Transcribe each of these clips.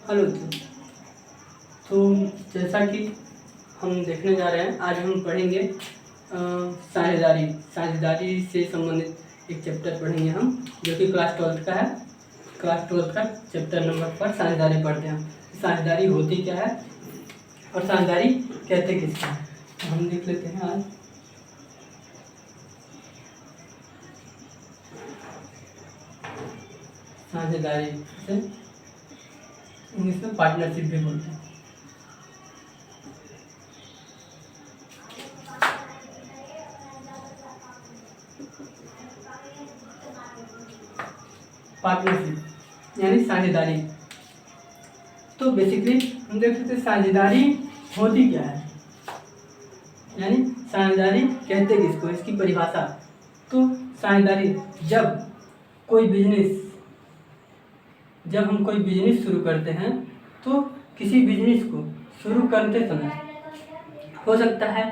Hello तो जैसा कि हम देखने जा रहे हैं, आज हम पढ़ेंगे साझेदारी से संबंधित एक चैप्टर पढ़ेंगे हम, जो कि क्लास 12 का है। क्लास 12 का चैप्टर नंबर पर साझेदारी पढ़ते हैं। साझेदारी होती क्या है और साझेदारी कहते किसको है, तो हम देख लेते हैं आज। साझेदारी से इंग्लिश में पार्टनरशिप भी बोलते हैं। पार्टनरशिप यानी साझेदारी। तो बेसिकली हम देख सकते हैं साझेदारी होती क्या है, यानी साझेदारी कहते किसको, इसकी परिभाषा। तो साझेदारी जब हम कोई बिजनेस शुरू करते हैं, तो किसी बिजनेस को शुरू करते समय हो सकता है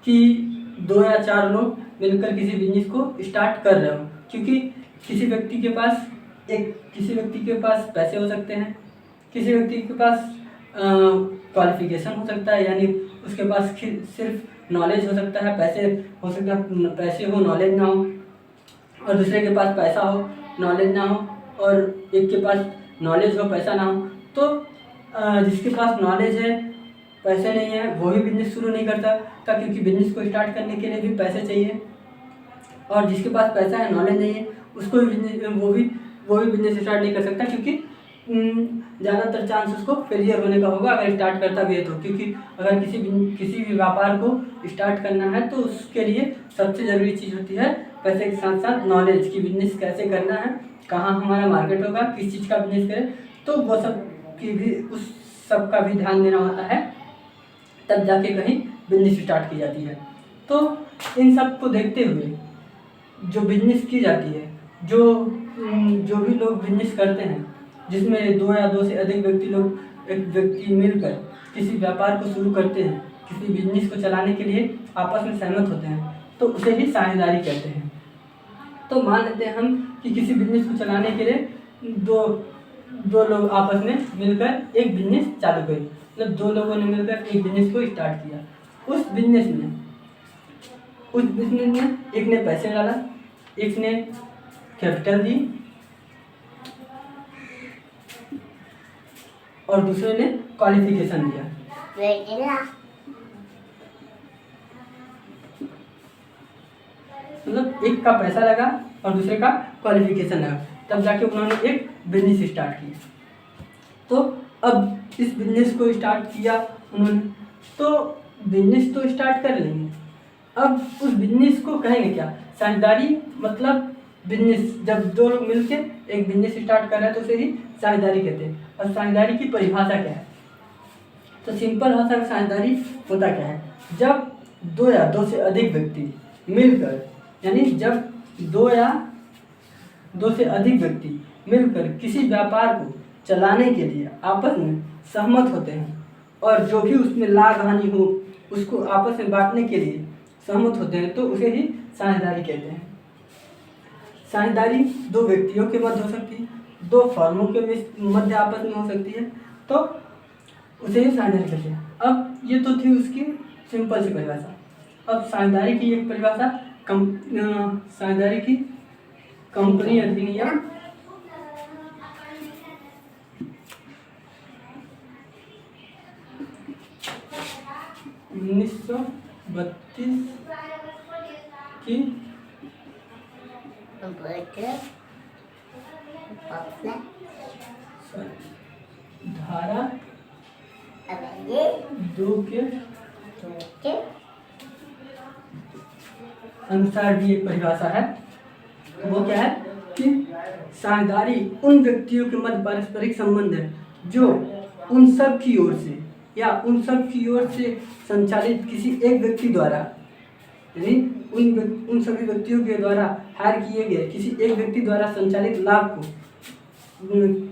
कि 2 या 4 लोग मिलकर किसी बिजनेस को स्टार्ट कर रहे हो, क्योंकि किसी व्यक्ति के पास पैसे हो सकते हैं, किसी व्यक्ति के पास क्वालिफिकेशन हो सकता है, यानी उसके पास सिर्फ नॉलेज हो सकता है, पैसे हो सकता है, पैसे हो नॉलेज ना हो, और दूसरे के पास पैसा हो नॉलेज ना हो, और एक के पास नॉलेज हो पैसा ना हो। तो जिसके पास नॉलेज है पैसे नहीं है वो भी बिजनेस शुरू नहीं करता, क्योंकि बिजनेस को स्टार्ट करने के लिए भी पैसे चाहिए, और जिसके पास पैसा है नॉलेज नहीं है उसको भी वो भी बिजनेस स्टार्ट नहीं कर सकता, क्योंकि ज़्यादातर चांस उसको फेलियर होने का होगा अगर स्टार्ट करता भी है तो। क्योंकि अगर किसी भी व्यापार को स्टार्ट करना है तो उसके लिए सबसे ज़रूरी चीज़ होती है पैसे के साथ साथ नॉलेज, कि बिजनेस कैसे करना है, कहाँ हमारा मार्केट होगा, किस चीज़ का बिजनेस करें। तो वो सब की भी उस सब का भी ध्यान देना होता है, तब जाके कहीं बिजनेस स्टार्ट की जाती है। तो इन सब को देखते हुए जो बिजनेस की जाती है, जो भी लोग बिजनेस करते हैं, जिसमें 2 या 2 से अधिक एक व्यक्ति मिलकर किसी व्यापार को शुरू करते हैं, किसी बिजनेस को चलाने के लिए आपस में सहमत होते हैं, तो उसे ही साझेदारी कहते हैं। तो मान लेते हैं हम कि किसी बिजनेस को चलाने के लिए दो लोग आपस में मिलकर एक बिजनेस चालू करें, मतलब 2 लोगों ने मिलकर एक बिजनेस को स्टार्ट किया। उस बिजनेस में एक ने पैसे डाला, एक ने कैपिटल दी, और दूसरे ने क्वालिफिकेशन दिया। मतलब एक का पैसा लगा और दूसरे का क्वालिफिकेशन लगा, तब जाके उन्होंने एक बिजनेस स्टार्ट किया। तो अब इस बिजनेस को स्टार्ट किया उन्होंने, तो बिजनेस तो स्टार्ट कर लेंगे, अब उस बिजनेस को कहेंगे क्या, साझेदारी। मतलब बिजनेस जब 2 लोग मिलकर एक बिजनेस स्टार्ट कर रहे हैं तो उसे ही साझेदारी कहते हैं। और साझेदारी की परिभाषा क्या है, तो सिंपल भाषा में साझेदारी होता क्या है, जब 2 या 2 से अधिक व्यक्ति मिलकर, यानी जब 2 या 2 से अधिक व्यक्ति मिलकर किसी व्यापार को चलाने के लिए आपस में सहमत होते हैं, और जो भी उसमें लाभ हानि हो उसको आपस में बांटने के लिए सहमत होते हैं, तो उसे ही साझेदारी कहते हैं। साझेदारी 2 व्यक्तियों के मध्य हो सकती है, 2 फर्मों के मध्य आपस में हो सकती है, तो उसे ही साझेदारी कहते हैं। अब ये तो थी उसकी सिंपल सी परिभाषा। अब साझेदारी की एक परिभाषा साझेदारी की कंपनी अधिनियम 1932 की धारा 2 के अनुसार भी एक परिभाषा है। वो क्या है कि साझेदारी उन व्यक्तियों के मध्य पारस्परिक संबंध है जो उन सब की ओर से संचालित किसी एक व्यक्ति द्वारा, यानी उन सभी व्यक्तियों के द्वारा हायर किए गए किसी एक व्यक्ति द्वारा संचालित लाभ को,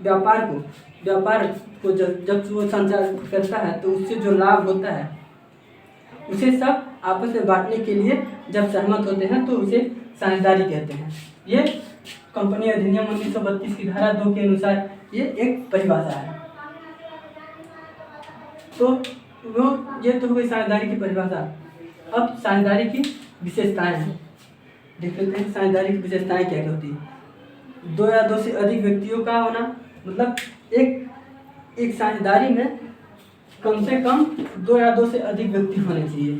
व्यापार को जब वो संचालित करता है तो उससे जो लाभ होता है उसे सब आपस में बांटने के लिए जब सहमत होते हैं तो उसे साझेदारी कहते हैं। ये कंपनी अधिनियम 1932 की धारा 2 के अनुसार ये एक परिभाषा है। तो वो ये तो हो गई साझेदारी की परिभाषा। अब साझेदारी की विशेषताएं हैं, देख लेते हैं साझेदारी की विशेषताएं क्या क्या होती है। दो या दो से अधिक व्यक्तियों का होना, मतलब एक साझेदारी में कम से कम दो या दो से अधिक व्यक्ति होने चाहिए।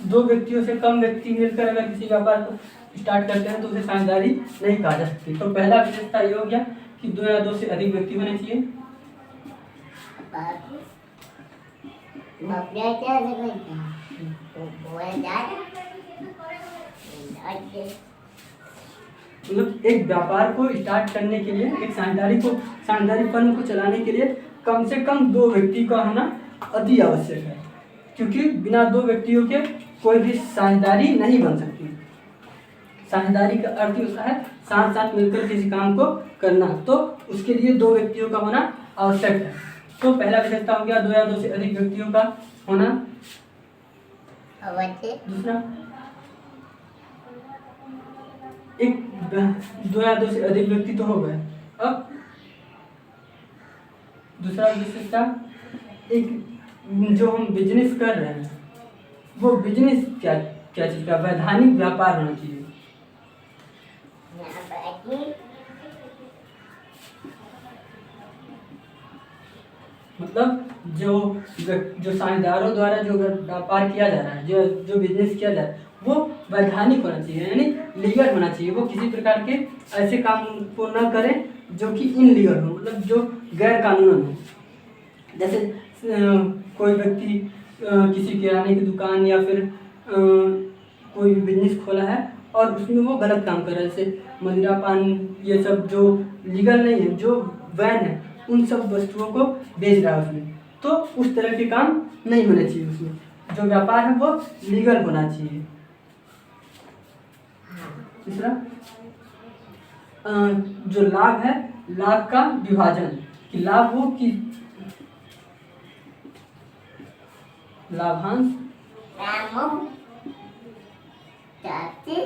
दो व्यक्तियों से कम व्यक्ति मिलकर अगर किसी व्यापार को स्टार्ट करते हैं तो उसे साझेदारी नहीं कहा जा सकती। तो पहला विशेषता ये हो गया कि दो या दो से अधिक व्यक्ति होने चाहिए। मतलब एक व्यापार को स्टार्ट करने के लिए, एक साझेदारी फर्म को चलाने के लिए कम से कम दो व्यक्ति का होना अति आवश्यक है, क्योंकि बिना दो व्यक्तियों के कोई भी साझेदारी नहीं बन सकती। साझेदारी का अर्थ ही होता है साथ साथ मिलकर किसी काम को करना, तो उसके लिए दो व्यक्तियों का होना आवश्यक है। तो पहला विशेषता हो गया दो या दो से अधिक व्यक्तियों का होना। दूसरा, एक दो या दो से अधिक व्यक्ति तो हो गए। अब दूसरा विशेषता, एक जो हम बिजनेस कर रहे हैं वो बिजनेस क्या क्या चीज़ का, वैधानिक व्यापार होना चाहिए। मतलब जो साझेदारों द्वारा जो व्यापार किया जा रहा है, जो बिजनेस किया जा रहा है वो वैधानिक होना चाहिए, यानी लीगल होना चाहिए। वो किसी प्रकार के ऐसे काम को न करें जो कि इनलीगल हो, मतलब जो गैर कानूनन हो। जैसे कोई व्यक्ति किसी किराने की दुकान या फिर कोई बिजनेस खोला है और उसमें वो गलत काम कर रहा है, जैसे मदिरा पान, ये सब जो लीगल नहीं है, जो वैन है, उन सब वस्तुओं को बेच रहा है उसमें, तो उस तरह के काम नहीं होने चाहिए। उसमें जो व्यापार है वो लीगल होना चाहिए। तीसरा, जो लाभ है, लाभ का विभाजन, कि लाभ हो कि लाभांश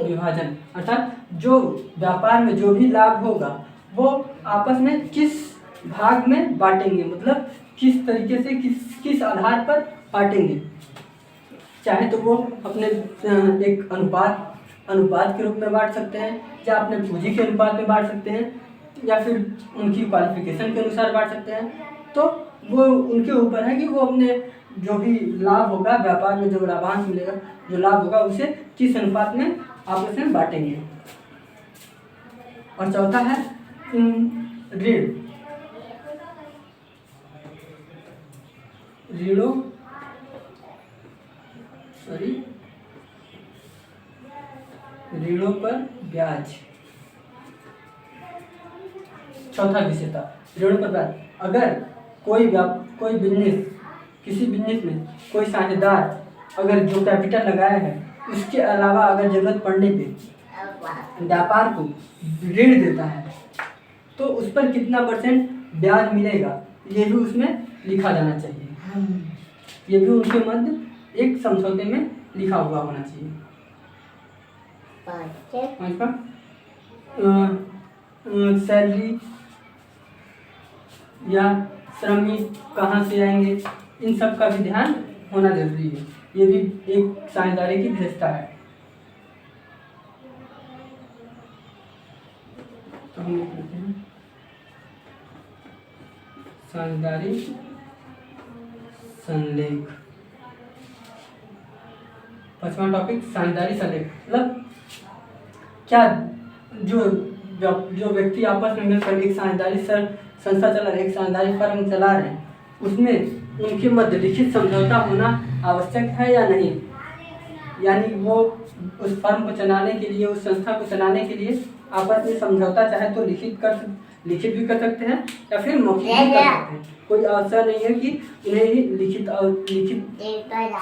विभाजन, अर्थात जो व्यापार में जो भी लाभ होगा वो आपस में किस भाग में बांटेंगे, मतलब किस तरीके से किस आधार पर बांटेंगे। चाहे तो वो अपने एक अनुपात के रूप में बांट सकते हैं, या अपने पूंजी के अनुपात में बांट सकते हैं, या फिर उनकी क्वालिफिकेशन के अनुसार बांट सकते हैं। तो वो उनके ऊपर है कि वो अपने जो भी लाभ होगा, व्यापार में जो लाभांश मिलेगा, जो लाभ होगा, उसे किस अनुपात में आपस में बांटेंगे। और चौथा है ऋण, ऋणों पर ब्याज। चौथा विशेषता, ऋणों पर ब्याज। अगर कोई बिजनेस, किसी बिजनेस में कोई साझेदार अगर जो कैपिटल लगाया है उसके अलावा अगर जरूरत पड़ने पे व्यापार को ऋण देता है तो उस पर कितना परसेंट ब्याज मिलेगा ये भी उसमें लिखा जाना चाहिए। ये भी उनके मध्य एक समझौते में लिखा हुआ होना चाहिए। पांचवा, सैलरी या श्रमिक कहाँ से आएंगे, इन सब का भी ध्यान होना जरूरी है। ये भी एक साझेदारी की विशेषता है। तो हम लिख लेते हैं साझेदारी संलेख। पांचवा टॉपिक, साझेदारी संलेख। मतलब क्या जो व्यक्ति आपस में मिलकर एक साझेदारी संस्था चला रहे, एक साझेदारी फर्म चला रहे हैं, उसमें उनके मध्य लिखित समझौता होना आवश्यक है या नहीं। यानी वो उस फर्म को चलाने के लिए, उस संस्था को चलाने के लिए आपस में समझौता चाहे तो लिखित भी कर सकते हैं या फिर मौखिक भी कर सकते हैं। कोई ऐसा नहीं है कि उन्हें ही लिखित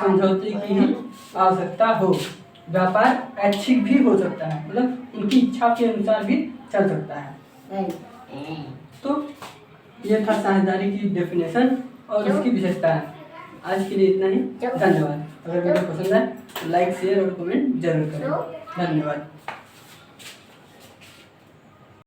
समझौते की ही आवश्यकता हो। व्यापार ऐच्छिक भी हो सकता है, मतलब उनकी इच्छा के अनुसार भी चल सकता है। तो ये था साझेदारी की डेफिनेशन और उसकी विशेषता है। आज के लिए इतना ही, धन्यवाद। अगर वीडियो पसंद आए तो लाइक, शेयर और कमेंट जरूर करें। धन्यवाद।